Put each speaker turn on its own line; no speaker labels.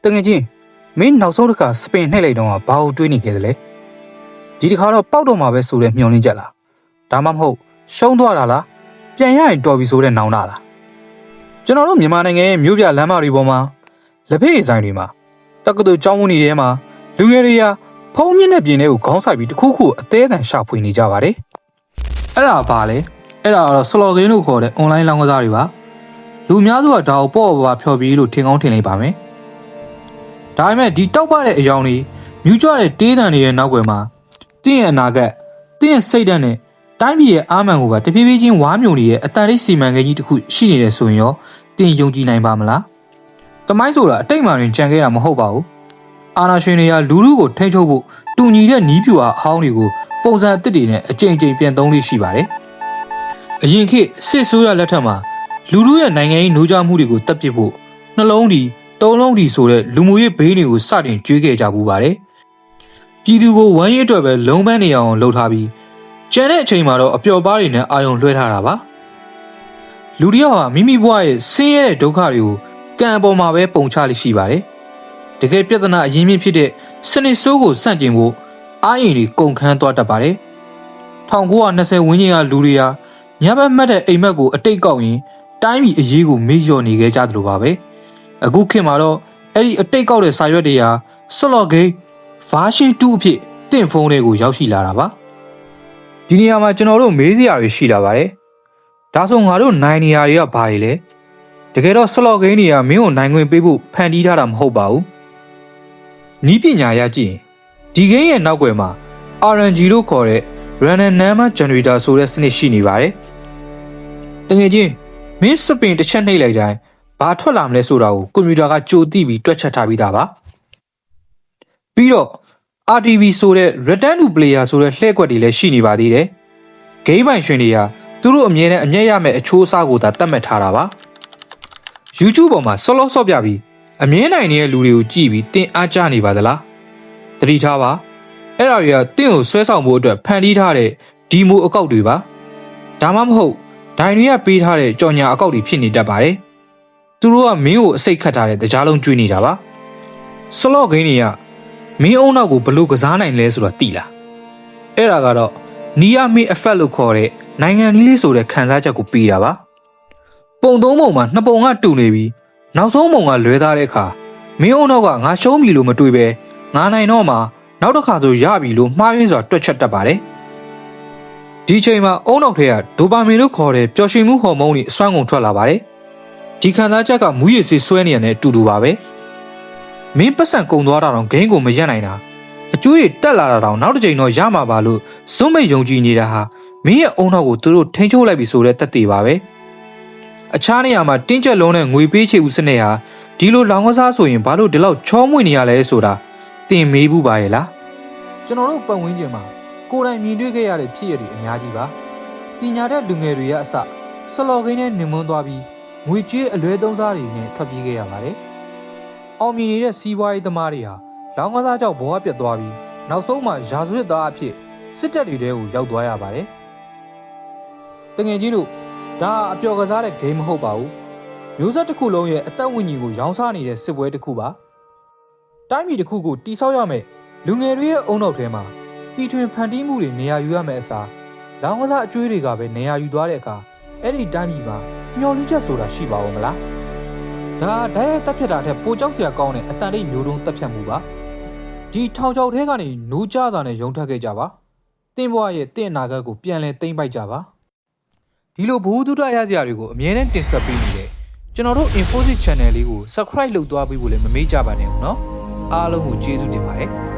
တငယ်ချင်းမင်းနောက်ဆုံးတစ်ခါစပင်နှိပ်လိုက်တော့ဘာကိုတွေးနေခဲ့သလဲဒီတစ်ခါတော့ပေါက်တော့မှာပဲဆိုတဲ့မျှော်လင့်ချက်လားဒါမှမဟုတ်ရှုံးသွားတာလားပြန်ရရင်တော်ပြီဆိုတဲ့နောင်တာလားကျွန်တော်တို့မြန်မာနိုင်ငံရဲ့မြို့ပြလမ်းမတွေပေါ်မှာလက်ဖက်ရည်ဆိုင်တွေမှာတက္ကသိုလ်ကျောင်းဝန်းတွေထဲမှာလူငယ်တွေကဖုံးမြင့်တဲ့ပြင်းတွေကိုခေါင်းဆိုင်ပြီးတစ်ခုခုအသေးအံရှာဖွေနေကြပါတယ်အဲ့ဒါပါလေအဲ့ဒါကတော့ slogan လို့ခေါ်တဲ့ online လောင်းကစားတွေပါလူများစုကဒါကိုပေါ့ပေါ့ဖျော်ပြီးလို့ထင်ကောင်းထင်လိုက်ပါမယ်ဒါပေမဲ့ဒီတောက်ပတဲ့အယောင်တွေမြူးကြတဲ့တေးတံတွေရဲ့နောက်ွယ်မှာတင်းရဲ့အနာဂတ်တင်းရဲ့စိတ်ဓာတ်နဲ့တိုင်းပြည်ရဲ့အားမှန်ကိုပါတဖြည်းဖြည်းချင်းဝါမျိုးတွေရဲ့အတန်လေးစီမံကိန်းကြီးတစ်ခုရှိနေတယ်ဆိုရင်ရောတင်းယုံကြည်နိုင်ပါမလားတမိုင်းဆိုတာအတိတ်မှတွင်ကြံခဲ့တာမဟုတ်ပါဘူးအာနာရှင်တွေကလူလူကိုထိန်းချုပ်ဖို့တူညီတဲ့နီးပြူအားအဟောင်းတွေကိုပုံစံအသစ်တွေနဲ့အကြိမ်ကြိမ်ပြန်သုံးလို့ရှိပါတယ်အရင်ခေတ်စစ်ဆိုးရလက်ထက်မှာလူလူရဲ့နိုင်ငံရေးနှိုးကြမှုတွေကိုတပ်ပစ်ဖို့နှလုံးဒီသုံးလုံးဒီဆိုတဲ့လူမှုရေးဘေးတွေကိုစတင်ကျွေးခဲ့ကြပူပါတယ်ပြည်သူကိုဝမ်းရေးအတွက်ပဲလုံးပန်းနေအောင်လှုပ်ထားပြီးကျန်တဲ့အချိန်မှာတော့အပျော်ပါးတွေနဲ့အာယုံလွှဲထားတာပါလူတယောက်ဟာမိမိဘဝရဲ့ဆင်းရဲတဲ့ဒုက္ခတွေကိုကံအပေါ်မှာပဲပုံချလိရှိပါတယ်တကယ်ပြဿနာအရင်းမြစ်ဖြစ်တဲ့စနစ်ဆိုးကိုစန့်ကျင်ဖို့အားအင်တွေကုန်ခန်းသွားတတ်ပါတယ်1920ဝန်းကျင်ကလူတွေဟာညဘက်မှတ်တဲ့အိမ်မက်ကိုအတိတ်ကောက်ရင်တိုင်းပြည်အရေးကိုမေ့လျော့နေခဲ့ကြသလိုပါပဲအခုခေတ်မှာတော့အဲ့ဒီအတိတ်ကောက်တဲ့စာရွက်တွေဟာဆလော့ဂိမ်းversion 2အဖြစ်တင့်ဖုန်းတွေကိုရောက်ရှိလာတာပါဒီနေရာမှာကျွန်တော်တို့မေးစရာတွေရှိလာပါတယ်ဒါဆိုငါတို့နိုင်နေရာတွေကဘာတွေလဲတကယ်တော့ဆလော့ဂိမ်းတွေကမင်းကိုနိုင်ခွင့်ပေးဖို့ဖန်တီးထားတာမဟုတ်ပါဘူးနီးပညာရကြည့်ရင်ဒီဂိမ်းရဲ့နောက်ွယ်မှာ RNG လို့ခေါ်တဲ့ Random Number Generator ဆိုတဲ့စနစ်ရှိနေပါတယ်တကယ်ချင်းမင်းစပင်တစ်ချက်နှိပ်လိုက်တိုင်းဘာထွက်လာမလဲဆိုတာကိုကွန်ပျူတာကကြိုသိပြီးတွက်ချက်ထားပြီးသားပါပြီးတော့ RTV ဆိုတဲ့ Return to Player ဆိုတဲ့လှည့်ကွက်တွေလည်းရှိနေပါသေးတယ်ဂိမ်းပိုင်ရှင်တွေကသူတို့အမြဲတမ်းအမျက်ရမယ့်အချိုးအစားကိုသာတတ်မှတ်ထားတာပါ YouTube ပေါ်မှာဆော့ဆော့ပြပြီးအမြဲနိုင်နေတဲ့လူတွေကိုကြည့်ပြီးတင်အားကြနေပါသလားသတိထားပါအဲ့ဒါတွေကတင့်ကိုဆွဲဆောင်ဖို့အတွက်ဖန်တီးထားတဲ့ဒီမိုအကောက်တွေပါဒါမှမဟုတ်ဒိုင်တွေကပေးထားတဲ့ကြော်ညာအကောက်တွေဖြစ်နေတတ်ပါတယ်သူတို့ကမင်းကိုအစိတ်ခတ်ထားတဲ့တကြားလုံးကျွေးနေတာပါဆလော့ဂိမ်းတွေကမင်းအုံနောက်ကိုဘလို့ကစားနိုင်လဲဆိုတာသိလားအဲ့ဒါကတော့နီယာမီအဖက်လို့ခေါ်တဲ့နိုင်ငံလေးဆိုတဲ့ခံစားချက်ကိုပေးတာပါပုံသုံးပုံမှာနှစ်ပုံကတူနေပြီးနောက်ဆုံးပုံကလွဲသားတဲ့အခါမင်းအုံနောက်ကငါရှုံးပြီလို့မတွေးပဲငါနိုင်တော့မှနောက်တစ်ခါဆိုရပြီလို့မှားယွင်းစွာတွက်ချက်တတ်ပါတယ်ဒီချိန်မှာအုံနောက်ထဲကဒိုပါမင်လို့ခေါ်တဲ့ပျော်ရွှင်မှုဟော်မုန်းတွေအစွမ်းကုန်ထွက်လာပါတယ်ဒီခံစားချက်ကမူရည်စေးဆွဲနေရတဲ့အတူတူပါပဲမင်းပတ်စံကုန်သွားတာတော့ဂိမ်းကိုမရက်နိုင်တာအကျွေးတွေတက်လာတာတော့နောက်တစ်ချိန်တော့ရမှာပါလို့ဇွတ်မိတ်ယုံကြည်နေတာဟာမင်းရဲ့အုံနောက်ကိုသူတို့ထိန်းချုပ်လိုက်ပြီဆိုတဲ့သက်သေပါပဲအခြားနေရာမှာတင်းကျပ်လုံးနဲ့ငွေပေးချေဦးစနစ်ဟာဒီလိုလောင်ကစားဆိုရင်ဘာလို့ဒီလောက်ချောမွေ့နေရလဲဆိုတာတင်မေးဘူးပါရဲ့လားကျွန်တော်တို့ပတ်ဝန်းကျင်မှာကိုယ်တိုင်မြင်တွေ့ခဲ့ရတဲ့ဖြစ်ရတွေအများကြီးပါပညာတတ်လူငယ်တွေရဲ့အစဆလော်ဂိမ်းနဲ့နှင်မွန်းသွားပြီးငွေကြေးအလွဲသုံးစားတွေနဲ့ထွက်ပြေးခဲ့ရပါတယ်အောင်မြင်နေတဲ့စီးပွားရေးသမားတွေဟာလောင်ကစားကြောင့်ဘဝပြတ်သွားပြီးနောက်ဆုံးမှာရာဇဝတ်သားအဖြစ်စစ်တပ်တွေထဲကိုရောက်သွားရပါတယ်တကယ်ကြီးတို့ဒါအပျော်ကစားတဲ့ဂိမ်းမဟုတ်ပါဘူးမျိုးဆက်တစ်ခုလုံးရဲ့အသက်ဝိညာဉ်ကိုရောင်းစားနေတဲ့စစ်ပွဲတစ်ခုပါတိုင်းပြည်တစ်ခုကိုတိဆောက်ရမယ်လူငယ်တွေရဲ့အုံနောက်ထဲမှာတီထွင်ဖန်တီးမှုတွေနေရာယူရမယ်အစားလောင်ကစားအကျွေးတွေကပဲနေရာယူသွားတဲ့အခါအဲ့ဒီတိုင်းပြည်မှာမျောလင်းချက်ဆိုတာရှိပါဦးမလားဒါဓာတ်ရိုက်တပ်ဖြတ်တာထက်ပိုကြောက်စရာကောင်းတဲ့အတန်တိတ်မျိုးတုံးတပ်ဖြတ်မှုပါဒီထောင်ချောက်ထဲကနေနိုးကြစာနဲ့ရုံထွက်ခဲ့ကြပါတင်းဘွားရဲ့တင့်အနာဂတ်ကိုပြန်လဲသိမ့်ပိုက်ကြပါဒီလိုဘ ഹു တုဒရစရာတွေကိုအမြဲတမ်းတင်ဆက်ပေးနေတဲ့ကျွန်တော်တို့ Infosys Channel လေးကို Subscribe လုပ်သွားပြီးဖို့လည်းမမေ့ကြပါနဲ့ဦးเนาะအားလုံးကိုကျေးဇူးတင်ပါတယ်